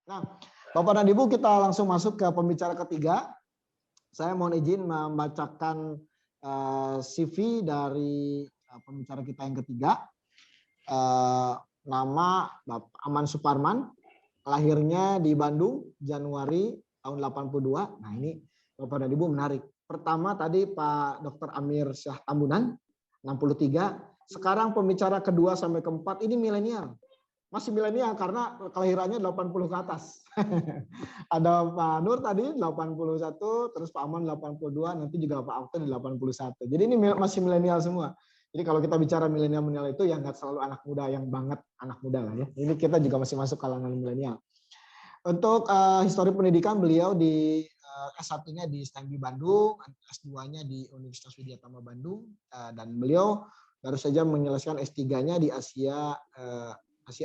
Nah, Bapak dan Ibu, kita langsung masuk ke pembicara ketiga. Saya mohon izin membacakan CV dari pembicara kita yang ketiga. Nama Bapak Aman Suparman, lahirnya di Bandung, Januari tahun 82. Nah ini Bapak dan Ibu menarik. Pertama tadi Pak Dr. Amir Syah Tambunan, 63. Sekarang pembicara kedua sampai keempat ini milenial. Masih milenial karena kelahirannya 80 ke atas. Ada Pak Nur tadi 81, terus Pak Aman 82, nanti juga Pak Aften 81. Jadi ini masih milenial semua. Jadi kalau kita bicara milenial itu yang nggak selalu anak muda yang banget anak muda lah ya. Ini kita juga masih masuk kalangan milenial. Untuk histori pendidikan beliau di S1-nya di STMB Bandung, S2-nya di Universitas Widyatama Bandung, dan beliau baru saja menyelesaikan S3-nya di Asia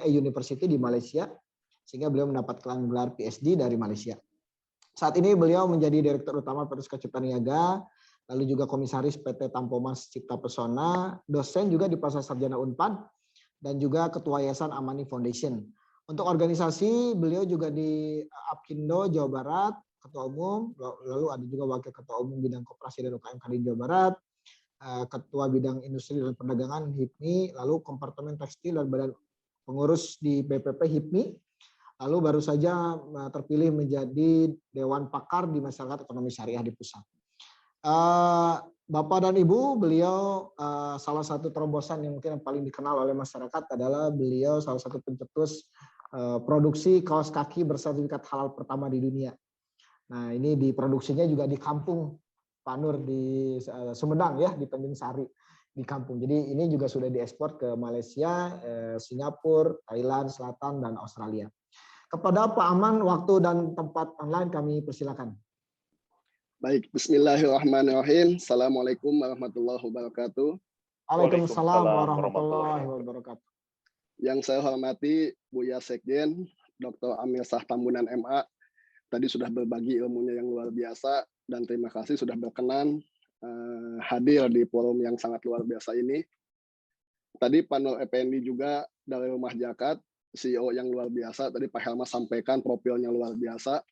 University di Malaysia, sehingga beliau mendapatkan gelar PhD dari Malaysia. Saat ini beliau menjadi Direktur Utama Periska Cipta Niaga, lalu juga Komisaris PT Tampomas Cipta Pesona, dosen juga di Pasar Sarjana Unpad, dan juga Ketua Yayasan Amani Foundation. Untuk organisasi, beliau juga di APKINDO Jawa Barat, Ketua Umum, lalu ada juga Wakil Ketua Umum Bidang Koperasi dan UKM Kadin Jawa Barat, Ketua Bidang Industri dan Perdagangan HIPMI, lalu Kompartemen Tekstil dan Badan Pengurus di BPP HIPMI, lalu baru saja terpilih menjadi Dewan Pakar di Masyarakat Ekonomi Syariah di Pusat. Bapak dan Ibu, beliau salah satu terobosan yang mungkin paling dikenal oleh masyarakat adalah beliau salah satu pencetus produksi kaos kaki bersertifikat halal pertama di dunia. Nah ini diproduksinya juga di kampung Pak Nur di Sumedang ya, di Tanjung Sari. Di kampung. Jadi ini juga sudah diekspor ke Malaysia, Singapura, Thailand Selatan, dan Australia. Kepada Pak Aman, waktu dan tempat online kami persilakan. Baik, bismillahirrahmanirrahim. Assalamualaikum warahmatullahi wabarakatuh. Waalaikumsalam warahmatullahi wabarakatuh. Yang saya hormati Buya Sekjen, Dr. Amir Syah Tambunan MA, tadi sudah berbagi ilmunya yang luar biasa, dan terima kasih sudah berkenan hadir di forum yang sangat luar biasa ini. Tadi Pak Nur Effendi juga dari Rumah Jakat, CEO yang luar biasa. Tadi Pak Helma sampaikan profilnya luar biasa.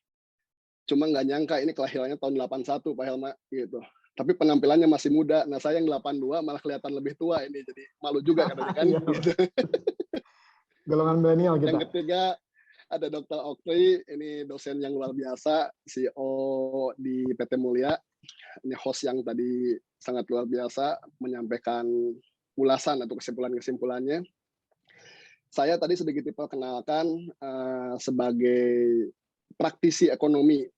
Cuma nggak nyangka ini kelahirannya tahun 81 Pak Helma gitu. Tapi penampilannya masih muda. Nah saya yang 82 malah kelihatan lebih tua ini. Jadi malu juga katanya kan. Gitu. Golongan milenial kita. Yang ketiga ada Dr. Oktri, ini dosen yang luar biasa, CEO di PT Mulia. Ini host yang tadi sangat luar biasa menyampaikan ulasan atau kesimpulan-kesimpulannya. Saya tadi sedikit diperkenalkan sebagai praktisi ekonomi.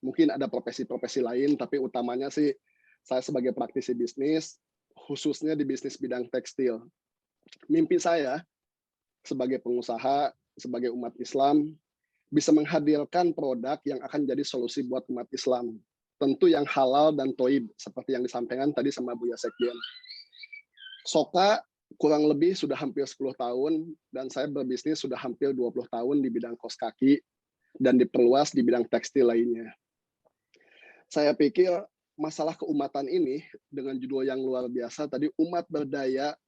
Mungkin ada profesi-profesi lain, tapi utamanya sih saya sebagai praktisi bisnis, khususnya di bisnis bidang tekstil. Mimpi saya sebagai pengusaha, sebagai umat Islam, bisa menghadirkan produk yang akan jadi solusi buat umat Islam. Tentu yang halal dan toib, seperti yang disampaikan tadi sama Buya Sekjen. Soka kurang lebih sudah hampir 10 tahun, dan saya berbisnis sudah hampir 20 tahun di bidang kaos kaki, dan diperluas di bidang tekstil lainnya. Saya pikir masalah keumatan ini, dengan judul yang luar biasa, tadi umat berdaya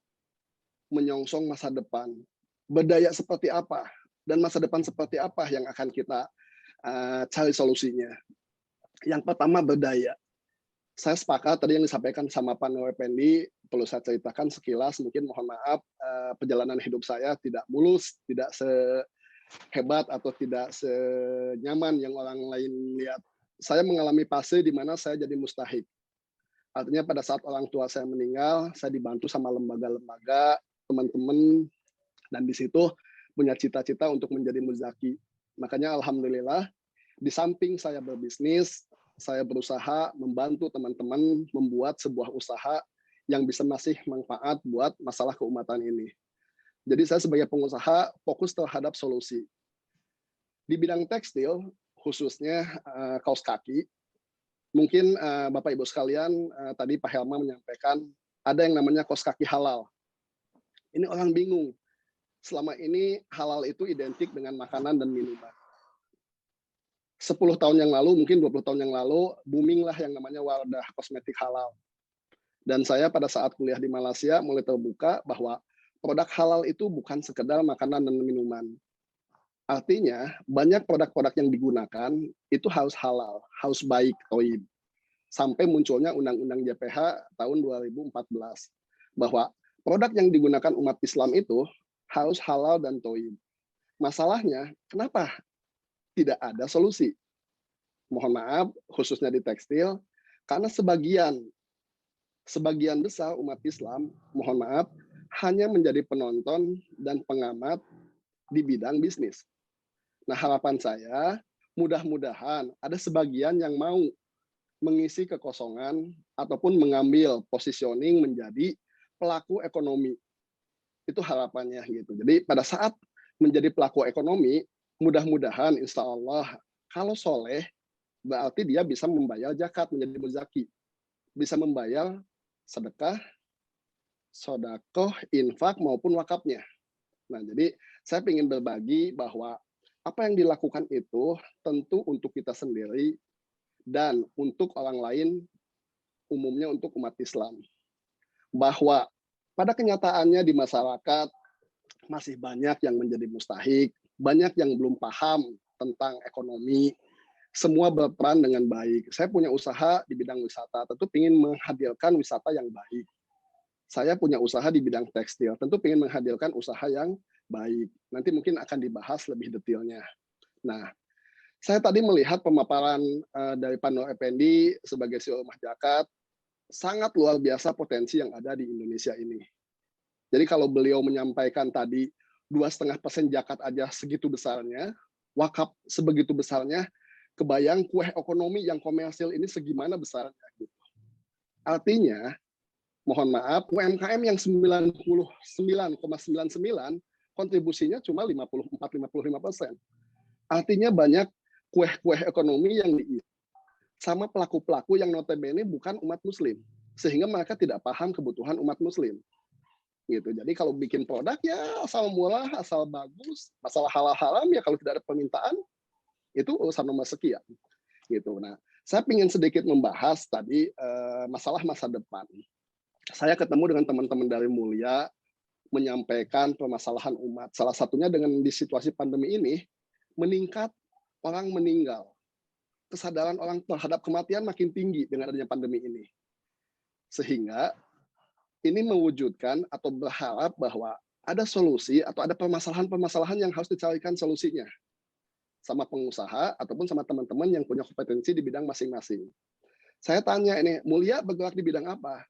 menyongsong masa depan. Berdaya seperti apa? Dan masa depan seperti apa yang akan kita cari solusinya? Yang pertama berdaya. Saya sepakat tadi yang disampaikan sama Pak Nur Effendi, perlu saya ceritakan sekilas, mungkin mohon maaf, perjalanan hidup saya tidak mulus, tidak sehebat atau tidak senyaman yang orang lain lihat. Saya mengalami fase di mana saya jadi mustahik. Artinya pada saat orang tua saya meninggal, saya dibantu sama lembaga-lembaga, teman-teman, dan di situ punya cita-cita untuk menjadi muzaki. Makanya alhamdulillah, di samping saya berbisnis, saya berusaha membantu teman-teman membuat sebuah usaha yang bisa ngasih manfaat buat masalah keumatan ini. Jadi saya sebagai pengusaha fokus terhadap solusi. Di bidang tekstil, khususnya kaos kaki, mungkin Bapak Ibu sekalian, tadi Pak Helma menyampaikan ada yang namanya kaos kaki halal. Ini orang bingung. Selama ini halal itu identik dengan makanan dan minuman. 10 tahun yang lalu, mungkin 20 tahun yang lalu, booming lah yang namanya wadah kosmetik halal. Dan saya pada saat kuliah di Malaysia mulai terbuka bahwa produk halal itu bukan sekedar makanan dan minuman. Artinya banyak produk-produk yang digunakan itu harus halal, harus baik, toib. Sampai munculnya Undang-Undang JPH tahun 2014 bahwa produk yang digunakan umat Islam itu harus halal dan toib. Masalahnya, kenapa tidak ada solusi? Mohon maaf, khususnya di tekstil, karena sebagian besar umat Islam, mohon maaf, hanya menjadi penonton dan pengamat di bidang bisnis. Nah, harapan saya, mudah-mudahan ada sebagian yang mau mengisi kekosongan ataupun mengambil positioning menjadi pelaku ekonomi. Itu harapannya gitu. Jadi pada saat menjadi pelaku ekonomi, mudah-mudahan insya Allah kalau soleh, berarti dia bisa membayar zakat menjadi muzaki. Bisa membayar sedekah, sodakoh, infak maupun wakafnya. Nah, jadi saya ingin berbagi bahwa apa yang dilakukan itu tentu untuk kita sendiri dan untuk orang lain, umumnya untuk umat Islam. Bahwa pada kenyataannya di masyarakat masih banyak yang menjadi mustahik, banyak yang belum paham tentang ekonomi, semua berperan dengan baik. Saya punya usaha di bidang wisata, tentu ingin menghadirkan wisata yang baik. Saya punya usaha di bidang tekstil, tentu ingin menghadirkan usaha yang baik. Nanti mungkin akan dibahas lebih detailnya. Nah, saya tadi melihat pemaparan dari Pak Nur Effendi sebagai CEO Rumah Zakat, sangat luar biasa potensi yang ada di Indonesia ini. Jadi kalau beliau menyampaikan tadi 2,5% zakat aja segitu besarnya, wakaf sebegitu besarnya, kebayang kue ekonomi yang komersil ini segimana besarnya. Artinya, mohon maaf, UMKM yang 99,99 kontribusinya cuma 54-55%. Artinya banyak kue-kue ekonomi yang diisi sama pelaku-pelaku yang notabene bukan umat muslim. Sehingga mereka tidak paham kebutuhan umat muslim. Gitu. Jadi kalau bikin produk ya asal murah, asal bagus, masalah halal haram ya kalau tidak ada permintaan itu urusan nomor sekian. Gitu. Nah, saya ingin sedikit membahas tadi masalah masa depan. Saya ketemu dengan teman-teman dari Mulia menyampaikan permasalahan umat. Salah satunya dengan di situasi pandemi ini meningkat orang meninggal. Kesadaran orang terhadap kematian makin tinggi dengan adanya pandemi ini. Sehingga ini mewujudkan atau berharap bahwa ada solusi atau ada permasalahan-permasalahan yang harus dicarikan solusinya sama pengusaha ataupun sama teman-teman yang punya kompetensi di bidang masing-masing. Saya tanya ini, Mulia bergerak di bidang apa?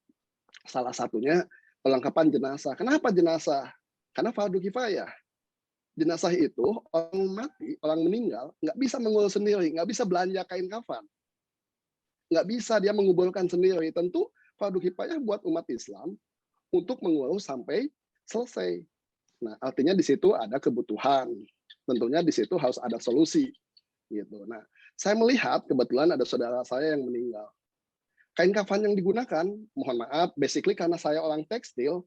Salah satunya perlengkapan jenazah. Kenapa jenazah? Karena fardu kifayah. Jenazah itu orang mati, orang meninggal, nggak bisa mengurus sendiri, nggak bisa belanja kain kafan. Nggak bisa dia menguburkan sendiri. Tentu fardu kifayah buat umat Islam untuk mengurus sampai selesai. Nah, artinya di situ ada kebutuhan. Tentunya di situ harus ada solusi. Gitu. Nah, saya melihat kebetulan ada saudara saya yang meninggal. Kain kafan yang digunakan, mohon maaf, basically karena saya orang tekstil,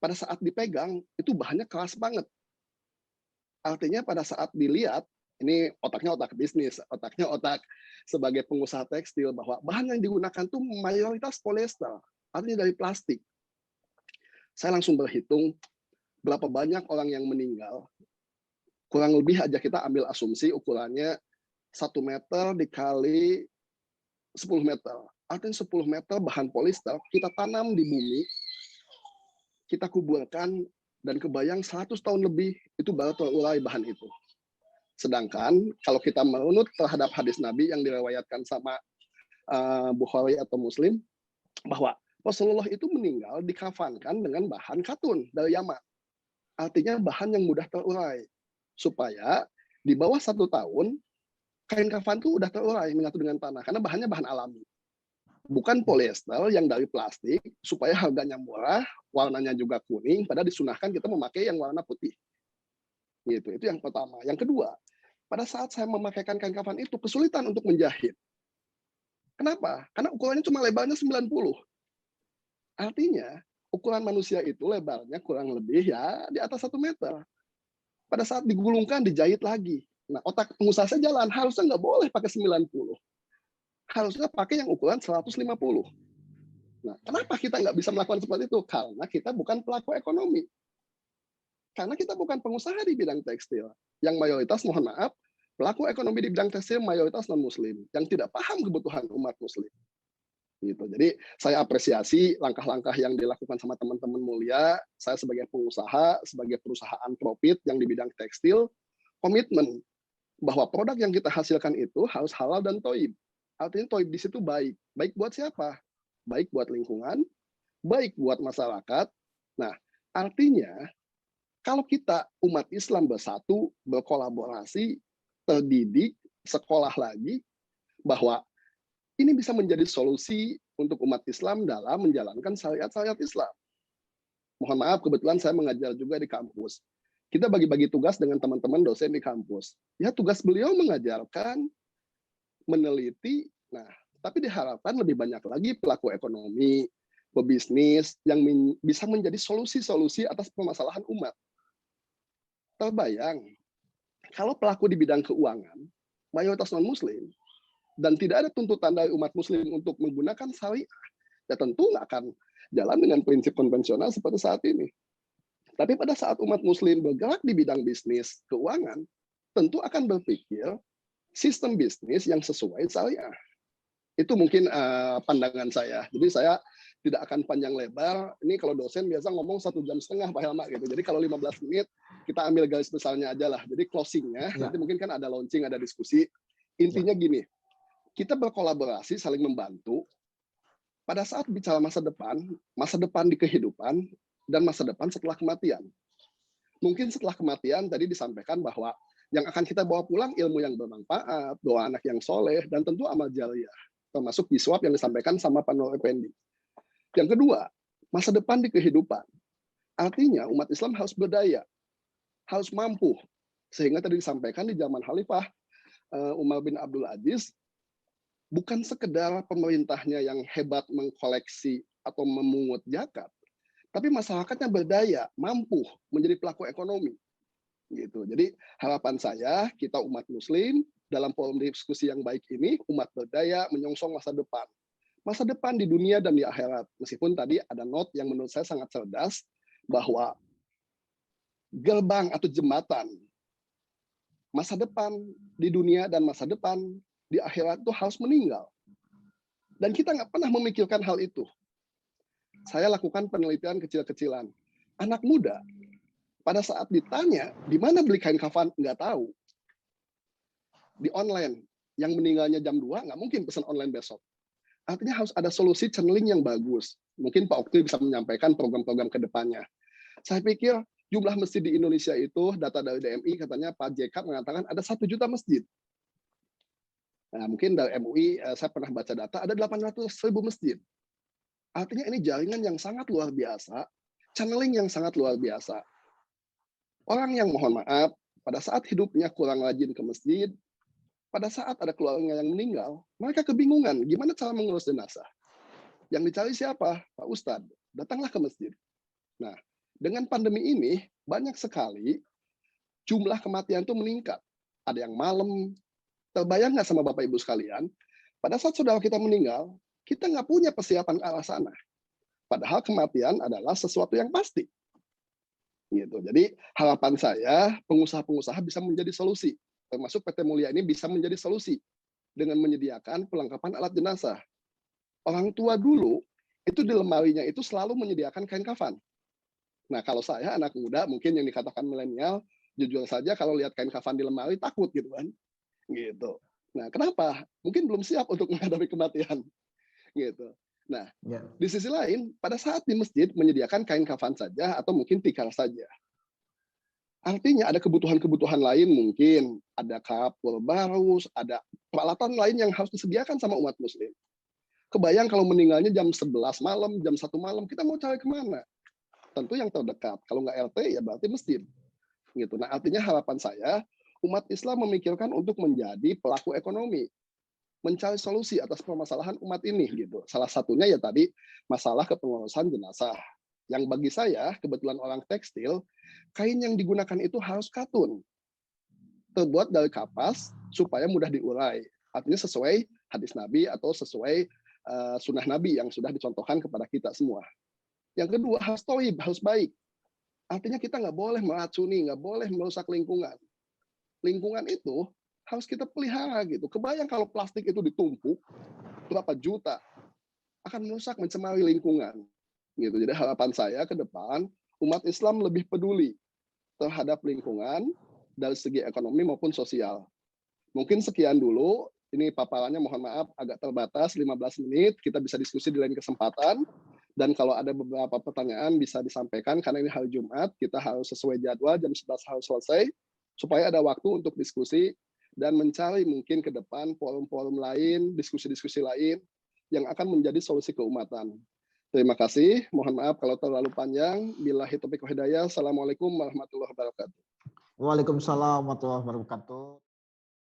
pada saat dipegang itu bahannya keras banget. Artinya pada saat dilihat, ini otaknya otak bisnis, otaknya otak sebagai pengusaha tekstil, bahwa bahan yang digunakan itu mayoritas polyester, artinya dari plastik. Saya langsung berhitung berapa banyak orang yang meninggal. Kurang lebih aja kita ambil asumsi ukurannya 1 meter dikali 10 meter. Artinya 10 meter bahan polyester kita tanam di bumi, kita kuburkan, dan kebayang 100 tahun lebih itu baru terurai bahan itu. Sedangkan kalau kita merunut terhadap hadis Nabi yang diriwayatkan sama Bukhari atau Muslim, bahwa Rasulullah itu meninggal dikafankan dengan bahan katun dari Yaman. Artinya bahan yang mudah terurai. Supaya di bawah 1 tahun, kain kafan itu udah terurai menyatu dengan tanah. Karena bahannya bahan alami. Bukan polyester yang dari plastik, supaya harganya murah, warnanya juga kuning, padahal disunahkan kita memakai yang warna putih. Gitu. Itu yang pertama. Yang kedua, pada saat saya memakaikan kain kafan itu, kesulitan untuk menjahit. Kenapa? Karena ukurannya cuma lebarnya 90. Artinya, ukuran manusia itu lebarnya kurang lebih ya di atas 1 meter. Pada saat digulungkan, dijahit lagi. Nah, otak pengusaha saya jalan, harusnya nggak boleh pakai 90. Harusnya pakai yang ukuran 150. Nah, kenapa kita nggak bisa melakukan seperti itu? Karena kita bukan pelaku ekonomi. Karena kita bukan pengusaha di bidang tekstil. Yang mayoritas, mohon maaf, pelaku ekonomi di bidang tekstil mayoritas non-muslim yang tidak paham kebutuhan umat muslim. Gitu. Jadi saya apresiasi langkah-langkah yang dilakukan sama teman-teman mulia. Saya sebagai pengusaha, sebagai perusahaan profit yang di bidang tekstil, komitmen bahwa produk yang kita hasilkan itu harus halal dan toib. Artinya toib di situ baik. Baik buat siapa? Baik buat lingkungan, baik buat masyarakat. Nah, artinya kalau kita umat Islam bersatu, berkolaborasi, terdidik, sekolah lagi, bahwa ini bisa menjadi solusi untuk umat Islam dalam menjalankan syariat-syariat Islam. Mohon maaf, kebetulan saya mengajar juga di kampus. Kita bagi-bagi tugas dengan teman-teman dosen di kampus. Ya, tugas beliau mengajarkan, meneliti, nah, tapi diharapkan lebih banyak lagi pelaku ekonomi, pebisnis yang bisa menjadi solusi-solusi atas permasalahan umat. Terbayang, kalau pelaku di bidang keuangan, mayoritas non-muslim, dan tidak ada tuntutan dari umat muslim untuk menggunakan syariah, ya tentu nggak akan jalan dengan prinsip konvensional seperti saat ini. Tapi pada saat umat muslim bergerak di bidang bisnis, keuangan, tentu akan berpikir sistem bisnis yang sesuai syariah. Itu mungkin pandangan saya. Jadi saya tidak akan panjang lebar. Ini kalau dosen biasa ngomong 1,5 jam Pak Helma gitu. Jadi kalau 15 menit kita ambil garis besarnya aja lah. Jadi closingnya nanti mungkin kan ada launching, ada diskusi. Intinya gini, kita berkolaborasi, saling membantu. Pada saat bicara masa depan di kehidupan, dan masa depan setelah kematian. Mungkin setelah kematian tadi disampaikan bahwa yang akan kita bawa pulang ilmu yang bermanfaat, doa anak yang soleh, dan tentu amal jariah. Termasuk biswab yang disampaikan sama Pak Nur Effendi. Yang kedua, masa depan di kehidupan. Artinya umat Islam harus berdaya, harus mampu. Sehingga tadi disampaikan di zaman Khalifah Umar bin Abdul Aziz, bukan sekedar pemerintahnya yang hebat mengkoleksi atau memungut zakat, tapi masyarakatnya berdaya, mampu menjadi pelaku ekonomi. Gitu. Jadi harapan saya, kita umat muslim, dalam forum diskusi yang baik ini, umat berdaya menyongsong masa depan. Masa depan di dunia dan di akhirat. Meskipun tadi ada note yang menurut saya sangat cerdas, bahwa gerbang atau jembatan masa depan di dunia dan masa depan di akhirat itu harus meninggal. Dan kita nggak pernah memikirkan hal itu. Saya lakukan penelitian kecil-kecilan. Anak muda, pada saat ditanya, di mana beli kain kafan, nggak tahu. Di online, yang meninggalnya jam 2, nggak mungkin pesan online besok. Artinya harus ada solusi channeling yang bagus. Mungkin Pak Okti bisa menyampaikan program-program ke depannya. Saya pikir jumlah masjid di Indonesia itu, data dari DMI, katanya Pak JK mengatakan ada 1 juta masjid. Nah, mungkin dari MUI, saya pernah baca data, ada 800.000 masjid. Artinya ini jaringan yang sangat luar biasa, channeling yang sangat luar biasa. Orang yang mohon maaf, pada saat hidupnya kurang rajin ke masjid, pada saat ada keluarga yang meninggal, mereka kebingungan gimana cara mengurus jenazah. Yang dicari siapa? Pak Ustadz. Datanglah ke masjid. Nah, dengan pandemi ini, banyak sekali jumlah kematian itu meningkat. Ada yang malam. Terbayang nggak sama Bapak Ibu sekalian, pada saat saudara kita meninggal, kita nggak punya persiapan ke arah sana. Padahal kematian adalah sesuatu yang pasti. Gitu. Jadi harapan saya, pengusaha-pengusaha bisa menjadi solusi. Termasuk PT Mulia ini bisa menjadi solusi dengan menyediakan pelengkapan alat jenazah. Orang tua dulu, itu di lemarinya itu selalu menyediakan kain kafan. Nah, kalau saya anak muda, mungkin yang dikatakan milenial, jujur saja kalau lihat kain kafan di lemari takut gitu kan. Gitu. Nah, kenapa? Mungkin belum siap untuk menghadapi kematian. Gitu. Nah, di sisi lain, pada saat di masjid menyediakan kain kafan saja atau mungkin tikar saja. Artinya ada kebutuhan-kebutuhan lain mungkin, ada kapur baru, ada peralatan lain yang harus disediakan sama umat muslim. Kebayang kalau meninggalnya jam 11 malam, jam 1 malam, kita mau cari kemana? Tentu yang terdekat. Kalau nggak RT, ya berarti masjid. Gitu. Nah, artinya harapan saya, umat Islam memikirkan untuk menjadi pelaku ekonomi, mencari solusi atas permasalahan umat ini. Gitu. Salah satunya ya tadi, masalah kepengurusan jenazah. Yang bagi saya, kebetulan orang tekstil, kain yang digunakan itu harus katun. Terbuat dari kapas, supaya mudah diurai. Artinya sesuai hadis Nabi atau sesuai sunnah Nabi yang sudah dicontohkan kepada kita semua. Yang kedua, harus toib, harus baik. Artinya kita nggak boleh meracuni, nggak boleh merusak lingkungan. Lingkungan itu harus kita pelihara gitu. Kebayang kalau plastik itu ditumpuk berapa juta, akan merusak, mencemari lingkungan. Gitu. Jadi harapan saya ke depan umat Islam lebih peduli terhadap lingkungan dari segi ekonomi maupun sosial. Mungkin sekian dulu. Ini paparannya mohon maaf agak terbatas 15 menit. Kita bisa diskusi di lain kesempatan. Dan kalau ada beberapa pertanyaan bisa disampaikan karena ini hari Jumat, kita harus sesuai jadwal jam 11 harus selesai supaya ada waktu untuk diskusi dan mencari mungkin ke depan forum-forum lain, diskusi-diskusi lain yang akan menjadi solusi keumatan. Terima kasih. Mohon maaf kalau terlalu panjang. Billahi taufiq wal hidayah. Assalamualaikum warahmatullahi wabarakatuh. Waalaikumsalam warahmatullahi wabarakatuh.